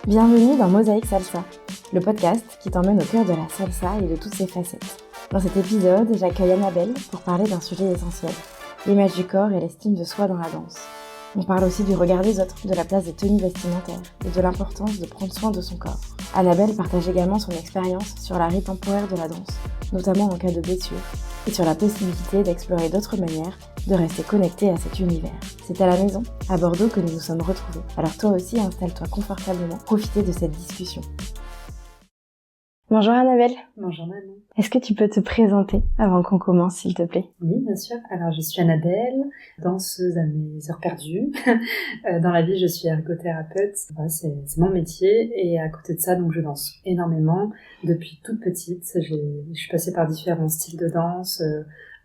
Bienvenue dans Mosaïque Salsa, le podcast qui t'emmène au cœur de la salsa et de toutes ses facettes. Dans cet épisode, j'accueille Annabelle pour parler d'un sujet essentiel, l'image du corps et l'estime de soi dans la danse. On parle aussi du regard des autres, de la place des tenues vestimentaires et de l'importance de prendre soin de son corps. Annabelle partage également son expérience sur l'arrêt temporaire de la danse, notamment en cas de blessure, et sur la possibilité d'explorer d'autres manières de rester connecté à cet univers. C'est à la maison, à Bordeaux, que nous nous sommes retrouvés. Alors toi aussi, installe-toi confortablement, profitez de cette discussion. Bonjour Annabelle. Bonjour Manon. Est-ce que tu peux te présenter avant qu'on commence, s'il te plaît? Oui, bien sûr. Alors, je suis Annabelle, danseuse à mes heures perdues. Dans la vie, je suis ergothérapeute. Voilà, c'est mon métier. Et à côté de ça, donc, je danse énormément. Depuis toute petite, je suis passée par différents styles de danse.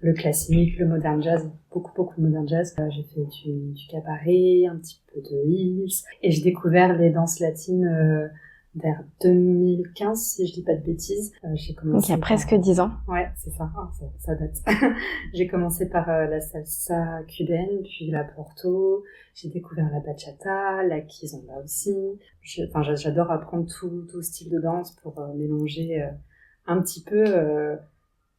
Le classique, le modern jazz, beaucoup de modern jazz. J'ai fait du cabaret, un petit peu de heels. Et j'ai découvert les danses latines vers 2015, si je dis pas de bêtises. J'ai commencé. Donc il y a presque 10 ans. Ouais, c'est ça. Ça date. J'ai commencé par la salsa cubaine, puis la porto. J'ai découvert la bachata, la kizomba aussi. J'adore apprendre tout style de danse pour mélanger un petit peu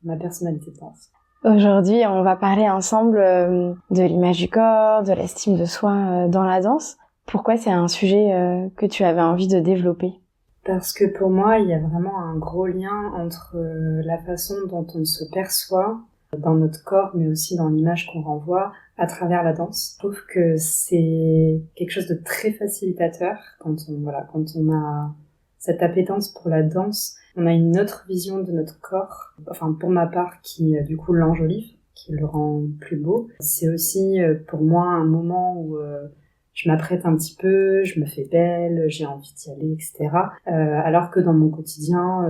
ma personnalité de danse. Aujourd'hui, on va parler ensemble de l'image du corps, de l'estime de soi dans la danse. Pourquoi c'est un sujet que tu avais envie de développer ? Parce que pour moi, il y a vraiment un gros lien entre la façon dont on se perçoit dans notre corps, mais aussi dans l'image qu'on renvoie à travers la danse. Je trouve que c'est quelque chose de très facilitateur quand on a cette appétence pour la danse. On a une autre vision de notre corps, enfin pour ma part, qui du coup l'enjolive, qui le rend plus beau. C'est aussi pour moi un moment où je m'apprête un petit peu, je me fais belle, j'ai envie d'y aller, etc. Alors que dans mon quotidien,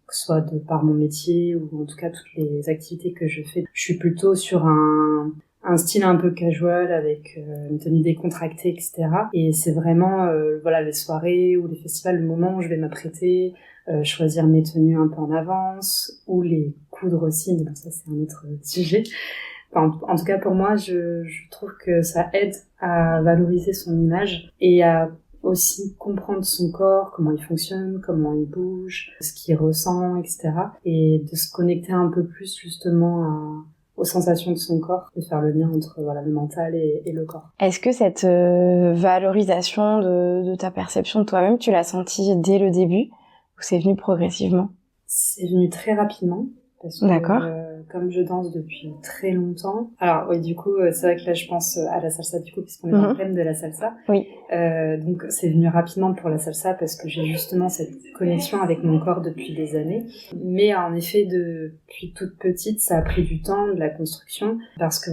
que ce soit de par mon métier ou en tout cas toutes les activités que je fais, je suis plutôt sur un style un peu casual avec une tenue décontractée, etc. Et c'est vraiment les soirées ou les festivals, le moment où je vais m'apprêter, choisir mes tenues un peu en avance ou les coudre aussi, mais bon, ça c'est un autre sujet. En tout cas, pour moi, je trouve que ça aide à valoriser son image et à aussi comprendre son corps, comment il fonctionne, comment il bouge, ce qu'il ressent, etc. Et de se connecter un peu plus justement aux sensations de son corps, de faire le lien entre le mental et le corps. Est-ce que cette valorisation de ta perception de toi-même, tu l'as sentie dès le début ou c'est venu progressivement ? C'est venu très rapidement. Parce que, D'accord. Comme je danse depuis très longtemps, alors oui, du coup, c'est vrai que là, je pense à la salsa du coup, puisqu'on est dans le thème de la salsa. Oui. Donc, c'est venu rapidement pour la salsa parce que j'ai justement cette connexion avec mon corps depuis des années. Mais en effet, depuis toute petite, ça a pris du temps, de la construction, parce que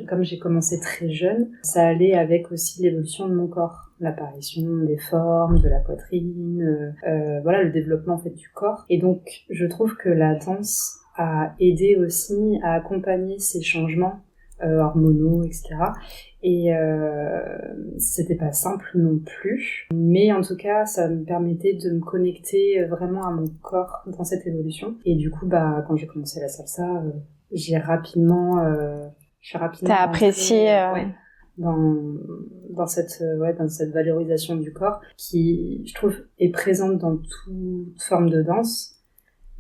comme j'ai commencé très jeune, ça allait avec aussi l'évolution de mon corps. L'apparition des formes, de la poitrine, le développement en fait du corps. Et donc, je trouve que la danse a aidé aussi à accompagner ces changements hormonaux, etc. Et c'était pas simple non plus, mais en tout cas, ça me permettait de me connecter vraiment à mon corps dans cette évolution. Et du coup, quand j'ai commencé la salsa, j'ai rapidement. T'as apprécié. Ouais. Dans cette valorisation du corps qui, je trouve, est présente dans toute forme de danse,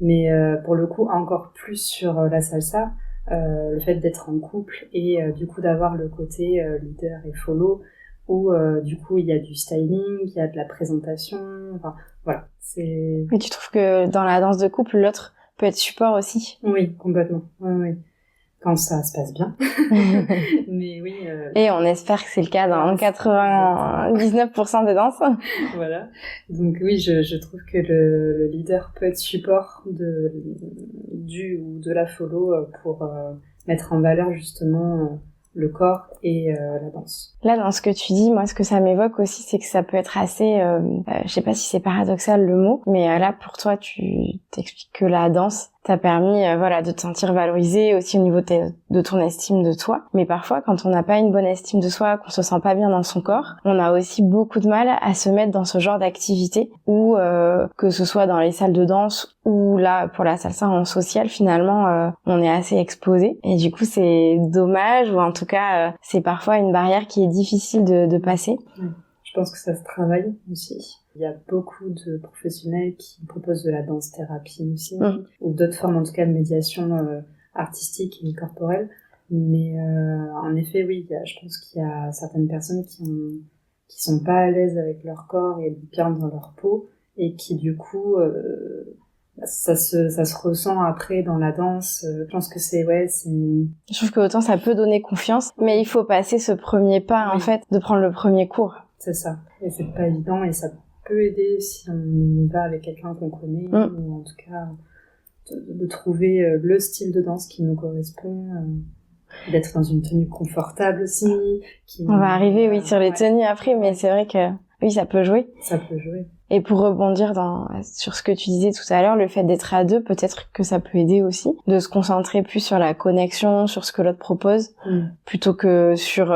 mais pour le coup encore plus sur la salsa, le fait d'être en couple et du coup d'avoir le côté leader et follow où du coup il y a du styling, il y a de la présentation, enfin voilà, c'est... Mais tu trouves que dans la danse de couple, l'autre peut être support aussi ? Oui, complètement, oui. Quand ça se passe bien. Mais oui. Et on espère que c'est le cas dans 99% des danses. Voilà. Donc oui, je trouve que le leader peut être support du ou de la follow pour mettre en valeur justement le corps et la danse. Là, dans ce que tu dis, moi, ce que ça m'évoque aussi, c'est que ça peut être assez... je sais pas si c'est paradoxal le mot, mais là, pour toi, tu t'expliques que la danse t'a permis de te sentir valorisé aussi au niveau de ton estime de toi. Mais parfois, quand on n'a pas une bonne estime de soi, qu'on se sent pas bien dans son corps, on a aussi beaucoup de mal à se mettre dans ce genre d'activité où, que ce soit dans les salles de danse ou là, pour la salsa en social, finalement, on est assez exposé. Et du coup, c'est dommage, ou en tout cas, c'est parfois une barrière qui est difficile de passer. Je pense que ça se travaille aussi. Il y a beaucoup de professionnels qui proposent de la danse-thérapie aussi, ou d'autres formes en tout cas de médiation artistique et corporelle. Mais en effet, oui, je pense qu'il y a certaines personnes qui sont pas à l'aise avec leur corps et bien dans leur peau, et qui du coup ça se ressent après dans la danse. Je pense que c'est je trouve que autant ça peut donner confiance, mais il faut passer ce premier pas en fait, de prendre le premier cours. C'est ça, et c'est pas évident, et ça peut aider si on y va avec quelqu'un qu'on connaît, ou en tout cas de trouver le style de danse qui nous correspond, d'être dans une tenue confortable aussi. On va arriver sur les tenues après, mais c'est vrai que oui, ça peut jouer. Ça peut jouer. Et pour rebondir sur ce que tu disais tout à l'heure, le fait d'être à deux, peut-être que ça peut aider aussi, de se concentrer plus sur la connexion, sur ce que l'autre propose, plutôt que sur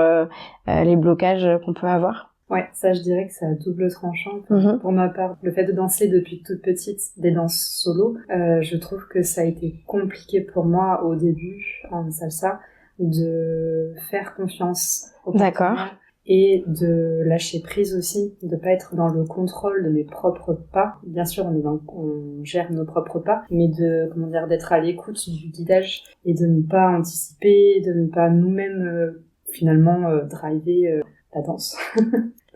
les blocages qu'on peut avoir. Ouais, ça je dirais que c'est à double tranchant. Pour ma part, le fait de danser depuis toute petite, des danses solo, je trouve que ça a été compliqué pour moi au début en salsa, de faire confiance au partenaire et de lâcher prise aussi, de pas être dans le contrôle de mes propres pas. Bien sûr, on gère nos propres pas, mais d'être à l'écoute du guidage et de ne pas anticiper, de ne pas nous-mêmes finalement driver la danse.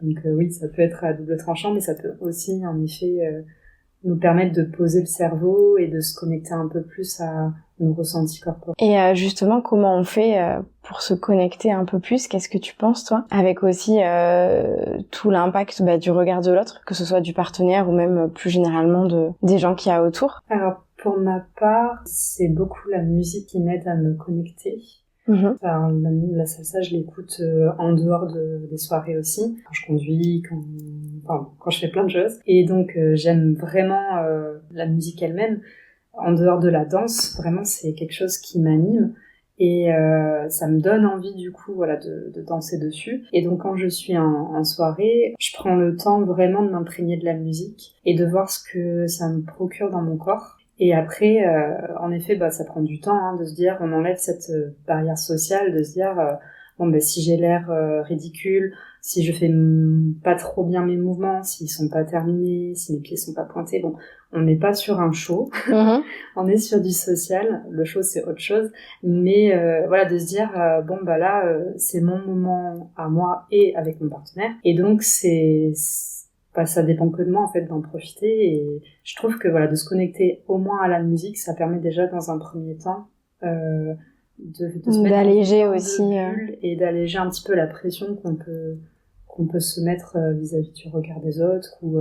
Donc oui, ça peut être à double tranchant, mais ça peut aussi en effet nous permettre de poser le cerveau et de se connecter un peu plus à nos ressentis corporels. Et justement, comment on fait pour se connecter un peu plus? Qu'est-ce que tu penses, toi? Avec aussi tout l'impact du regard de l'autre, que ce soit du partenaire ou même plus généralement des gens qu'il y a autour. Alors, pour ma part, c'est beaucoup la musique qui m'aide à me connecter. Enfin, la salsa, je l'écoute en dehors des soirées aussi, quand je conduis, quand je fais plein de choses. Et donc, j'aime vraiment la musique elle-même. En dehors de la danse, vraiment, c'est quelque chose qui m'anime. Et ça me donne envie, du coup, de danser dessus. Et donc, quand je suis en soirée, je prends le temps vraiment de m'imprégner de la musique et de voir ce que ça me procure dans mon corps. Et après, en effet, ça prend du temps de se dire, on enlève cette barrière sociale, de se dire, si j'ai l'air ridicule, si je fais pas trop bien mes mouvements, s'ils sont pas terminés, si mes pieds sont pas pointés, on n'est pas sur un show, on est sur du social. Le show, c'est autre chose, mais de se dire, c'est mon moment à moi et avec mon partenaire, et donc ça dépend que de moi en fait d'en profiter. Et je trouve que de se connecter au moins à la musique, ça permet déjà dans un premier temps de se mettre d'alléger aussi et d'alléger un petit peu la pression qu'on peut se mettre vis-à-vis du regard des autres, ou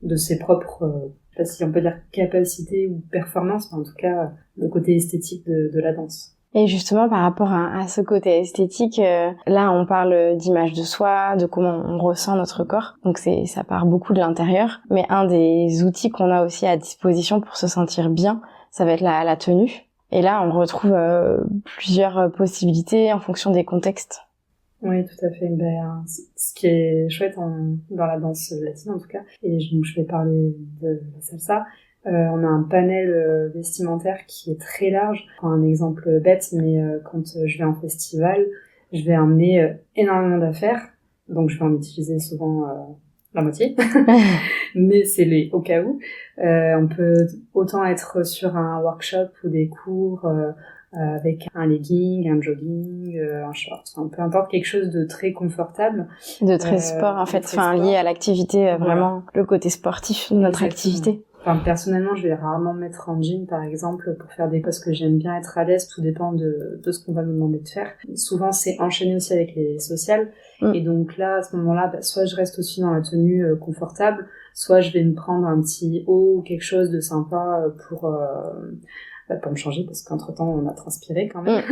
de ses propres je sais pas si on peut dire capacités ou performances, mais en tout cas le côté esthétique de la danse. Et justement, par rapport à ce côté esthétique, là, on parle d'image de soi, de comment on ressent notre corps. Donc ça part beaucoup de l'intérieur. Mais un des outils qu'on a aussi à disposition pour se sentir bien, ça va être la tenue. Et là, on retrouve plusieurs possibilités en fonction des contextes. Oui, tout à fait. Ce qui est chouette dans la danse latine, en tout cas, et donc je vais parler de la salsa, on a un panel vestimentaire qui est très large. Je prends un exemple bête, mais quand je vais en festival, je vais emmener énormément d'affaires, donc je vais en utiliser souvent la moitié, mais c'est au cas où. On peut autant être sur un workshop ou des cours avec un legging, un jogging, un short, peu importe, quelque chose de très confortable. De très sport, en fait, lié à l'activité, vraiment le côté sportif de notre activité. Personnellement, je vais rarement me mettre en jean, par exemple, pour faire parce que j'aime bien être à l'aise, tout dépend de ce qu'on va nous demander de faire. Souvent, c'est enchaîné aussi avec les sociales. Et donc là, à ce moment-là, soit je reste aussi dans la tenue confortable, soit je vais me prendre un petit haut ou quelque chose de sympa pour me changer, parce qu'entre-temps on a transpiré quand même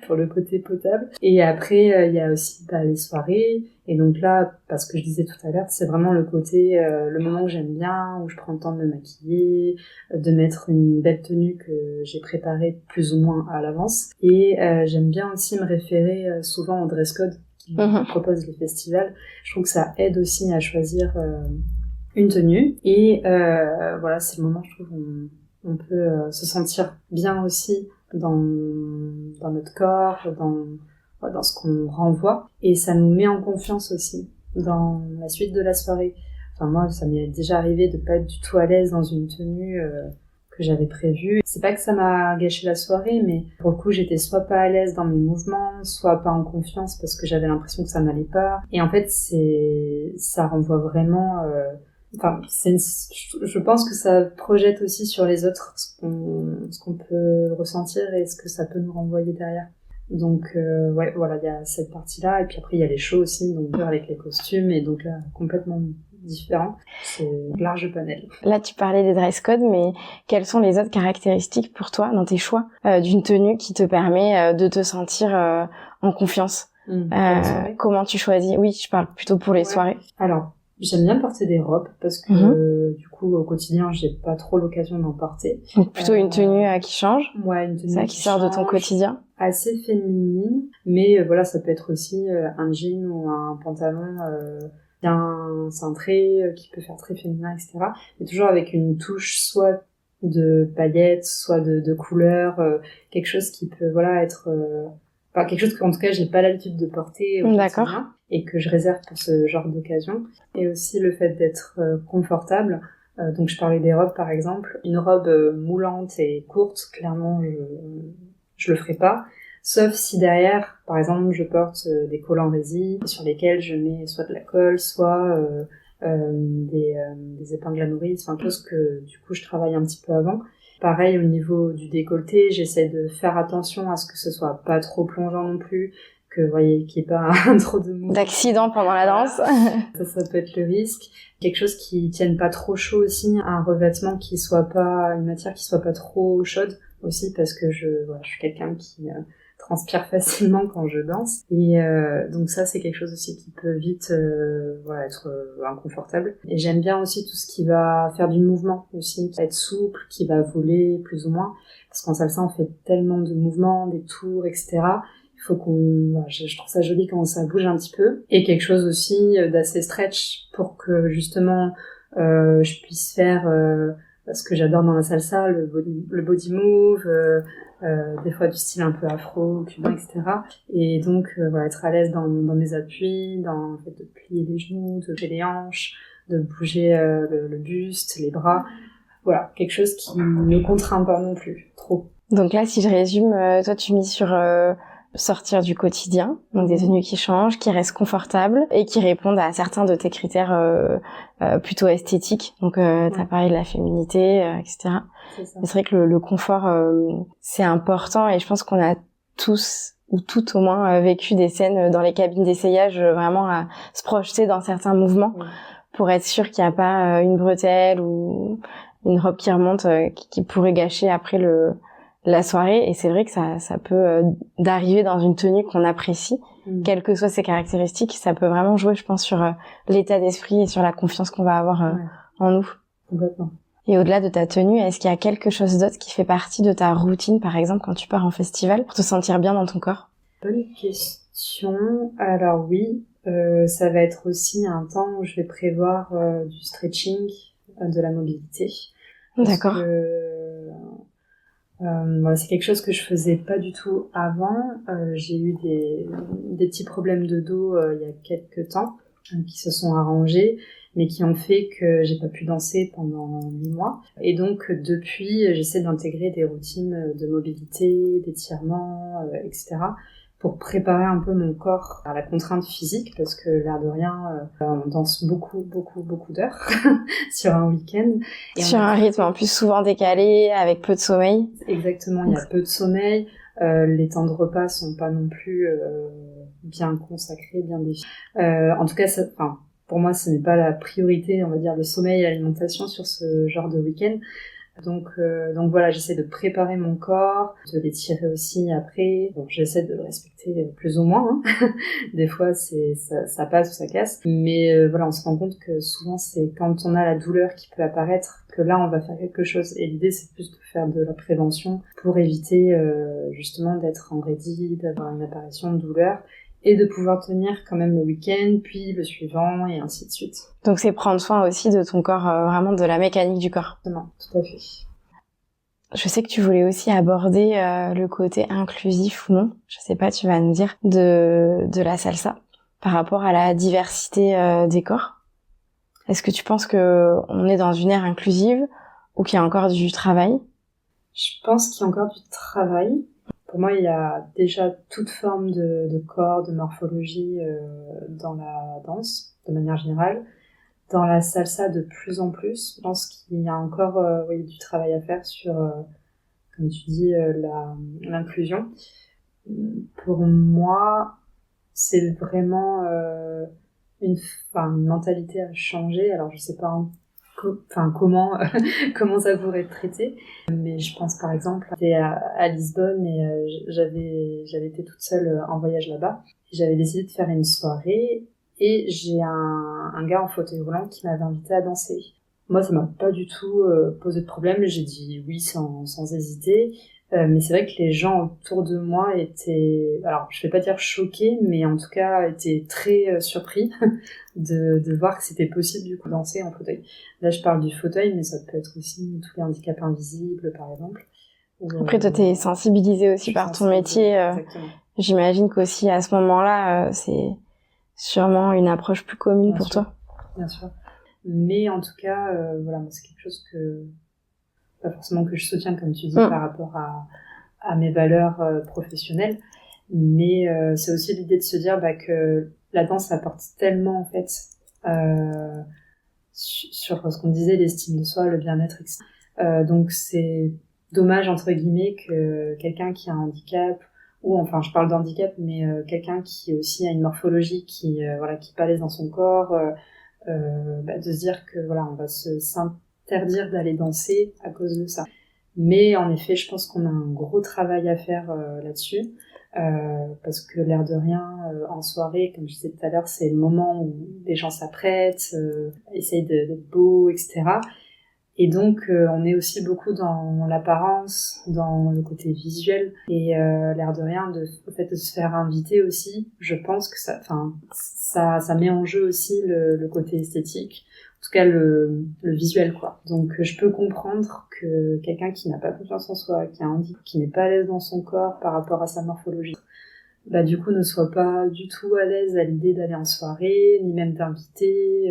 pour le côté potable. Et après il y a aussi les soirées, et donc là, parce que je disais tout à l'heure, c'est vraiment le côté le moment que j'aime bien, où je prends le temps de me maquiller, de mettre une belle tenue que j'ai préparée plus ou moins à l'avance. Et j'aime bien aussi me référer souvent au dress code qui propose les festivals. Je trouve que ça aide aussi à choisir une tenue, et c'est le moment, je trouve, où on peut se sentir bien aussi dans notre corps, dans ce qu'on renvoie, et ça nous met en confiance aussi dans la suite de la soirée. Enfin, moi, ça m'est déjà arrivé de pas être du tout à l'aise dans une tenue que j'avais prévue. C'est pas que ça m'a gâché la soirée, mais pour le coup, j'étais soit pas à l'aise dans mes mouvements, soit pas en confiance parce que j'avais l'impression que ça m'allait pas. Et en fait, ça renvoie vraiment... je pense que ça projette aussi sur les autres ce qu'on peut ressentir et ce que ça peut nous renvoyer derrière. Donc ouais, voilà, il y a cette partie-là, et puis après il y a les shows aussi, donc avec les costumes, et donc là complètement différent, c'est large panel. Là tu parlais des dress codes, mais quelles sont les autres caractéristiques pour toi dans tes choix d'une tenue qui te permet de te sentir en confiance? Comment tu choisis? Oui, je parle plutôt pour les soirées. Alors j'aime bien porter des robes parce que du coup au quotidien j'ai pas trop l'occasion d'en porter. Donc plutôt une tenue qui change. Ouais, une tenue ça qui sort de ton quotidien. Assez féminine, mais voilà, ça peut être aussi un jean ou un pantalon bien cintré qui peut faire très féminin, etc. Mais toujours avec une touche soit de paillettes, soit de couleurs, quelque chose qui peut voilà être quelque chose qu'en tout cas j'ai pas l'habitude de porter au quotidien et que je réserve pour ce genre d'occasion. Et aussi le fait d'être confortable. Donc je parlais des robes par exemple, une robe moulante et courte, clairement je le ferai pas, sauf si derrière, par exemple, je porte des collants résine sur lesquels je mets soit de la colle, soit des épingles à nourrice, enfin chose que du coup je travaille un petit peu avant. Pareil au niveau du décolleté, j'essaie de faire attention à ce que ce soit pas trop plongeant non plus, que vous voyez qu'il n'y ait pas trop de mouvement. D'accident pendant la danse. Ça peut être le risque. Quelque chose qui tienne pas trop chaud aussi, un revêtement qui soit pas, une matière qui soit pas trop chaude aussi, parce que je suis quelqu'un qui transpire facilement quand je danse, et donc ça c'est quelque chose aussi qui peut vite être inconfortable. Et j'aime bien aussi tout ce qui va faire du mouvement aussi, qui va être souple, qui va voler plus ou moins, parce qu'en salsa on fait tellement de mouvements, des tours, etc. Il faut je trouve ça joli quand ça bouge un petit peu, et quelque chose aussi d'assez stretch pour que justement je puisse faire ce que j'adore dans la salsa, le body move, des fois du style un peu afro, cubain, etc. Et donc être à l'aise dans mes appuis, dans le fait de plier les genoux, de bouger les hanches, de bouger le buste, les bras. Voilà, quelque chose qui ne contraint pas non plus trop. Donc là, si je résume, toi tu mises sur sortir du quotidien, donc des tenues qui changent, qui restent confortables et qui répondent à certains de tes critères plutôt esthétiques. Donc t'as parlé de la féminité, etc. C'est vrai que le confort, c'est important, et je pense qu'on a tous ou toutes au moins vécu des scènes dans les cabines d'essayage, vraiment à se projeter dans certains mouvements pour être sûr qu'il n'y a pas une bretelle ou une robe qui remonte qui pourrait gâcher après la soirée. Et c'est vrai que ça peut d'arriver dans une tenue qu'on apprécie, quelles que soient ses caractéristiques, ça peut vraiment jouer, je pense, sur l'état d'esprit et sur la confiance qu'on va avoir en nous. Complètement. Et au-delà de ta tenue, est-ce qu'il y a quelque chose d'autre qui fait partie de ta routine, par exemple, quand tu pars en festival, pour te sentir bien dans ton corps? Bonne question. Alors oui, ça va être aussi un temps où je vais prévoir du stretching, de la mobilité. D'accord. C'est quelque chose que je faisais pas du tout avant. J'ai eu des petits problèmes de dos il y a quelques temps qui se sont arrangés, mais qui ont fait que j'ai pas pu danser pendant 8 mois. Et donc depuis, j'essaie d'intégrer des routines de mobilité, d'étirement, etc. pour préparer un peu mon corps à la contrainte physique, parce que l'air de rien, on danse beaucoup d'heures sur un week-end. Et sur un rythme en plus souvent décalé, avec peu de sommeil. Exactement, il y a peu de sommeil. Les temps de repas sont pas non plus bien consacrés, bien définis. En tout cas, pour moi, ce n'est pas la priorité, on va dire, le sommeil et l'alimentation sur ce genre de week-end. Donc voilà, j'essaie de préparer mon corps, de l'étirer aussi après. Bon, j'essaie de le respecter plus ou moins. Des fois, ça passe ou ça casse. Mais voilà, on se rend compte que souvent, c'est quand on a la douleur qui peut apparaître que là, on va faire quelque chose. Et l'idée, c'est plus de faire de la prévention pour éviter justement d'être en raidie, d'avoir une apparition de douleur, et de pouvoir tenir quand même le week-end, puis le suivant, et ainsi de suite. Donc c'est prendre soin aussi de ton corps, vraiment de la mécanique du corps. Non, tout à fait. Je sais que tu voulais aussi aborder le côté inclusif ou non, je sais pas, tu vas nous dire, de la salsa, par rapport à la diversité des corps. Est-ce que tu penses qu'on est dans une ère inclusive ou qu'il y a encore du travail? Je pense qu'il y a encore du travail. Pour moi, il y a déjà toute forme de corps, de morphologie dans la danse, de manière générale. Dans la salsa, de plus en plus. Je pense qu'il y a encore du travail à faire sur, comme tu dis, l'inclusion. Pour moi, c'est vraiment une mentalité à changer. Alors, je sais pas comment comment ça pourrait être traité, mais je pense par exemple, j'étais à Lisbonne et j'avais été toute seule en voyage là-bas. J'avais décidé de faire une soirée et j'ai un gars en fauteuil roulant qui m'avait invité à danser. Moi, ça m'a pas du tout posé de problème. J'ai dit oui sans hésiter. Mais c'est vrai que les gens autour de moi étaient, alors je vais pas dire choqués, mais en tout cas étaient très surpris de voir que c'était possible du coup de danser en fauteuil. Là, je parle du fauteuil, mais ça peut être aussi tous les handicaps invisibles, par exemple. Après, toi, t'es sensibilisée aussi par ton métier. Exactement. J'imagine qu'aussi à ce moment-là, c'est sûrement une approche plus commune Bien pour sûr. toi. Bien sûr. Mais en tout cas, voilà, moi, c'est quelque chose pas forcément que je soutiens, comme tu dis, par rapport à mes valeurs professionnelles. Mais c'est aussi l'idée de se dire que la danse apporte tellement, en fait, sur ce qu'on disait, l'estime de soi, le bien-être, etc. Donc c'est dommage, entre guillemets, que quelqu'un qui a un handicap, ou enfin je parle d'handicap, mais quelqu'un qui aussi a une morphologie qui est pas à l'aise dans son corps, de se dire que voilà, on va s'interdire d'aller danser à cause de ça. Mais en effet, je pense qu'on a un gros travail à faire là-dessus. Parce que l'air de rien, en soirée, comme je disais tout à l'heure, c'est le moment où les gens s'apprêtent, essayent d'être beaux, etc. Et donc, on est aussi beaucoup dans l'apparence, dans le côté visuel, et l'air de rien, le fait de se faire inviter aussi, je pense que ça met en jeu aussi le côté esthétique, en tout cas le visuel, quoi. Donc, je peux comprendre que quelqu'un qui n'a pas confiance en soi, qui a un handicap, qui n'est pas à l'aise dans son corps par rapport à sa morphologie, du coup, ne soit pas du tout à l'aise à l'idée d'aller en soirée, ni même d'inviter,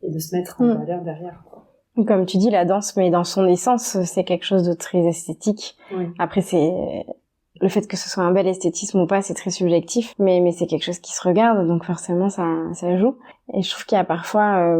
et de se mettre en valeur derrière, quoi. Comme tu dis, la danse, mais dans son essence, c'est quelque chose de très esthétique. Oui. Après, c'est le fait que ce soit un bel esthétisme ou pas, c'est très subjectif, mais c'est quelque chose qui se regarde, donc forcément ça joue. Et je trouve qu'il y a parfois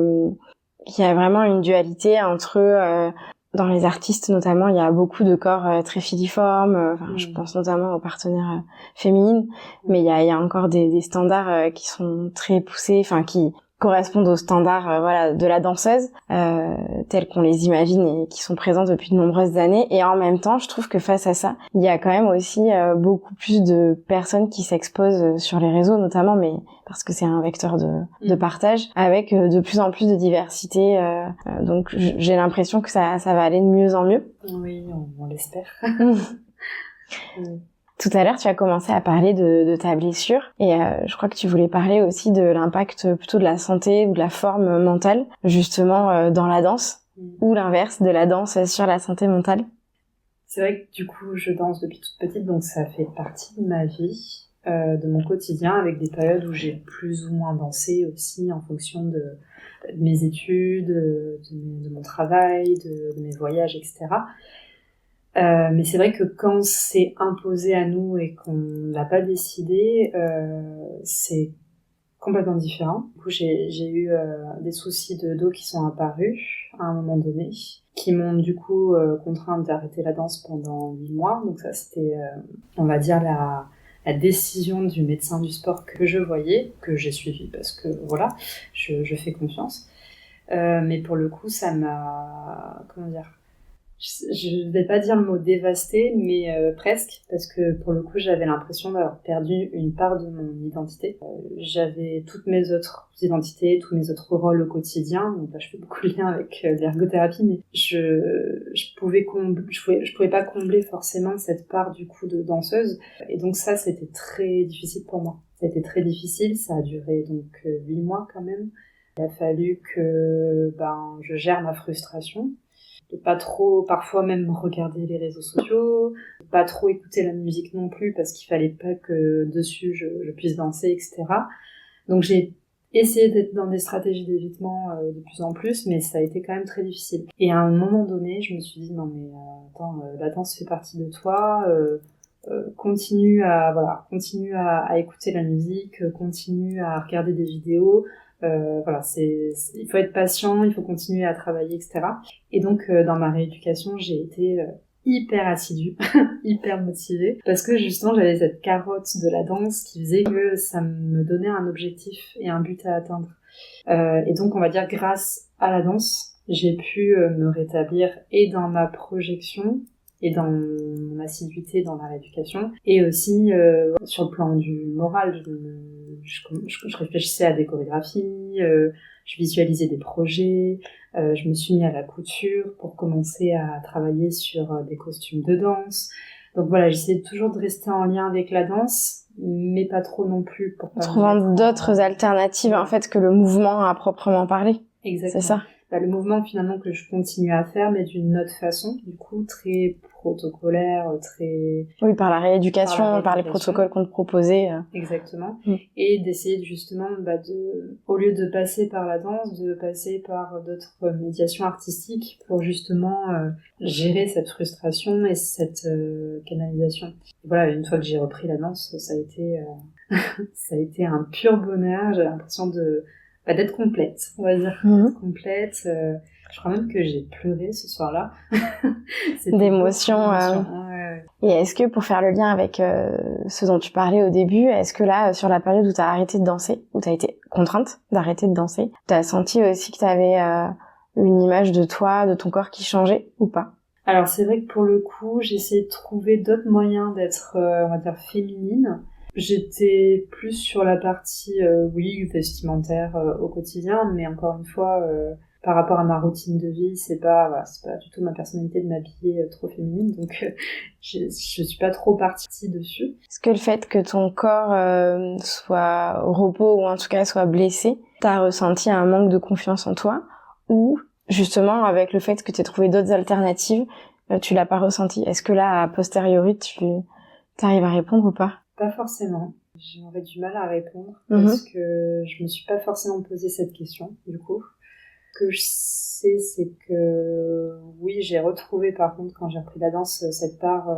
qu'il y a vraiment une dualité entre dans les artistes notamment, il y a beaucoup de corps très filiformes. Je pense notamment aux partenaires féminines, mais il y a encore des standards qui sont très poussés, qui correspondent aux standards de la danseuse tels qu'on les imagine et qui sont présents depuis de nombreuses années. Et en même temps, je trouve que face à ça, il y a quand même aussi beaucoup plus de personnes qui s'exposent sur les réseaux notamment, mais parce que c'est un vecteur de partage, avec de plus en plus de diversité. Donc j'ai l'impression que ça va aller de mieux en mieux. Oui, on l'espère. Tout à l'heure, tu as commencé à parler de ta blessure et je crois que tu voulais parler aussi de l'impact plutôt de la santé ou de la forme mentale, justement dans la danse, ou l'inverse de la danse sur la santé mentale. C'est vrai que du coup, je danse depuis toute petite, donc ça fait partie de ma vie, de mon quotidien, avec des périodes où j'ai plus ou moins dansé aussi en fonction de mes études, de mon travail, de mes voyages, etc. Mais c'est vrai que quand c'est imposé à nous et qu'on l'a pas décidé, c'est complètement différent. Du coup, j'ai eu des soucis de dos qui sont apparus à un moment donné, qui m'ont du coup contrainte d'arrêter la danse pendant 8 mois. Donc ça, c'était, on va dire, la décision du médecin du sport que je voyais, que j'ai suivi parce que voilà, je fais confiance. Mais pour le coup, ça m'a, comment dire, je vais pas dire le mot dévasté, mais presque, parce que pour le coup, j'avais l'impression d'avoir perdu une part de mon identité. J'avais toutes mes autres identités, tous mes autres rôles au quotidien. Donc là, je fais beaucoup de liens avec l'ergothérapie, mais je pouvais pas combler forcément cette part du coup de danseuse. Et donc ça, c'était très difficile pour moi. Ça a été très difficile. Ça a duré donc 8 mois quand même. Il a fallu que je gère ma frustration, de pas trop, parfois même regarder les réseaux sociaux, de pas trop écouter la musique non plus parce qu'il fallait pas que dessus je puisse danser, etc. Donc j'ai essayé d'être dans des stratégies d'évitement de plus en plus, mais ça a été quand même très difficile. Et à un moment donné, je me suis dit, non mais attends, la danse fait partie de toi, continue à écouter la musique, continue à regarder des vidéos, il faut être patient, il faut continuer à travailler, etc. Et donc dans ma rééducation, j'ai été hyper assidue, hyper motivée, parce que justement j'avais cette carotte de la danse qui faisait que ça me donnait un objectif et un but à atteindre. Et donc on va dire grâce à la danse, j'ai pu me rétablir et dans ma projection et dans mon assiduité dans la rééducation, et aussi sur le plan du moral, je réfléchissais à des chorégraphies, je visualisais des projets, je me suis mis à la couture pour commencer à travailler sur des costumes de danse. Donc voilà, j'essayais toujours de rester en lien avec la danse, mais pas trop non plus. Pour pas trouvant d'autres alternatives en fait que le mouvement à proprement parler. Exactement. C'est ça. Le mouvement finalement que je continue à faire, mais d'une autre façon, du coup très protocolaire, très... Oui, par la rééducation, par les protocoles qu'on te proposait. Exactement. Et d'essayer justement, au lieu de passer par la danse, de passer par d'autres médiations artistiques pour justement gérer cette frustration et cette canalisation. Et voilà, une fois que j'ai repris la danse, ça a été un pur bonheur. J'ai l'impression d'être complète, on va dire. Complète. Je crois même que j'ai pleuré ce soir-là. D'émotions. Ouais. Et est-ce que, pour faire le lien avec ce dont tu parlais au début, est-ce que là, sur la période où tu as arrêté de danser, où tu as été contrainte d'arrêter de danser, tu as senti aussi que tu avais une image de toi, de ton corps qui changeait ou pas? Alors c'est vrai que pour le coup, j'ai essayé de trouver d'autres moyens d'être, on va dire, féminine. J'étais plus sur la partie, vestimentaire au quotidien, mais encore une fois, par rapport à ma routine de vie, c'est pas du tout ma personnalité de m'habiller trop féminine, donc je suis pas trop partie dessus. Est-ce que le fait que ton corps soit au repos ou en tout cas soit blessé, t'as ressenti un manque de confiance en toi, ou justement avec le fait que t'aies trouvé d'autres alternatives, tu l'as pas ressenti? Est-ce que là, a posteriori, tu t'arrives à répondre ou pas? Pas forcément. J'aurais du mal à répondre parce que je me suis pas forcément posé cette question, du coup. Ce que je sais, c'est que oui, j'ai retrouvé par contre quand j'ai repris la danse cette part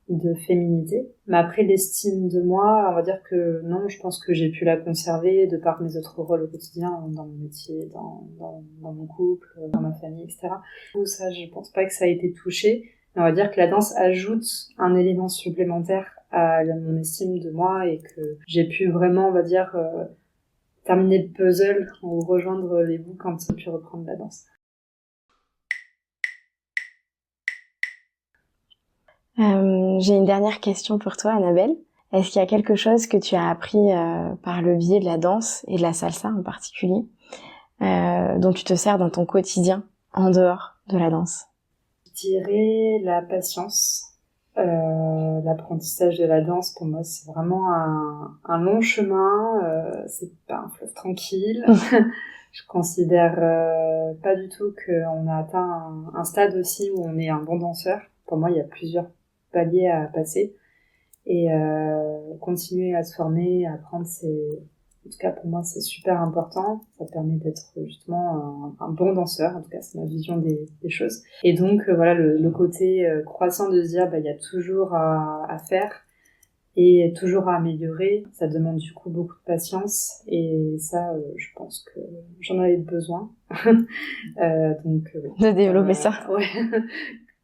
de féminité. Mais après l'estime de moi, on va dire que non, je pense que j'ai pu la conserver de par mes autres rôles au quotidien, dans mon métier, dans mon couple, dans ma famille, etc. Tout ça, je pense pas que ça a été touché. Mais on va dire que la danse ajoute un élément supplémentaire à mon estime de moi et que j'ai pu vraiment, on va dire, terminer le puzzle ou rejoindre les bouts quand j'ai pu reprendre la danse. J'ai une dernière question pour toi, Annabelle. Est-ce qu'il y a quelque chose que tu as appris par le biais de la danse et de la salsa en particulier, dont tu te sers dans ton quotidien en dehors de la danse? Je dirais la patience. L'apprentissage de la danse, pour moi, c'est vraiment un long chemin. C'est pas un fleuve tranquille. Je considère pas du tout qu'on a atteint un stade aussi où on est un bon danseur. Pour moi, il y a plusieurs paliers à passer. Et continuer à se former, à apprendre, en tout cas pour moi, c'est super important. Ça permet d'être justement un bon danseur. En tout cas, c'est ma vision des choses. Et donc, le côté croissant de se dire, il y a toujours à faire et toujours à améliorer. Ça demande du coup beaucoup de patience. Et ça, je pense que j'en avais besoin. De développer ça. Ouais,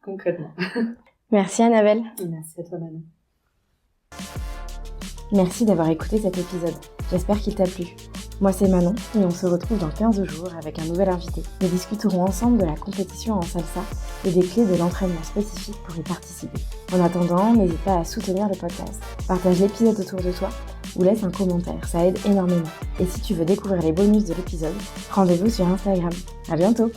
concrètement. Merci Annabelle. Merci à toi Manon. Merci d'avoir écouté cet épisode. J'espère qu'il t'a plu. Moi c'est Manon et on se retrouve dans 15 jours avec un nouvel invité. Nous discuterons ensemble de la compétition en salsa et des clés de l'entraînement spécifique pour y participer. En attendant, n'hésite pas à soutenir le podcast. Partage l'épisode autour de toi ou laisse un commentaire, ça aide énormément. Et si tu veux découvrir les bonus de l'épisode, rendez-vous sur Instagram. À bientôt!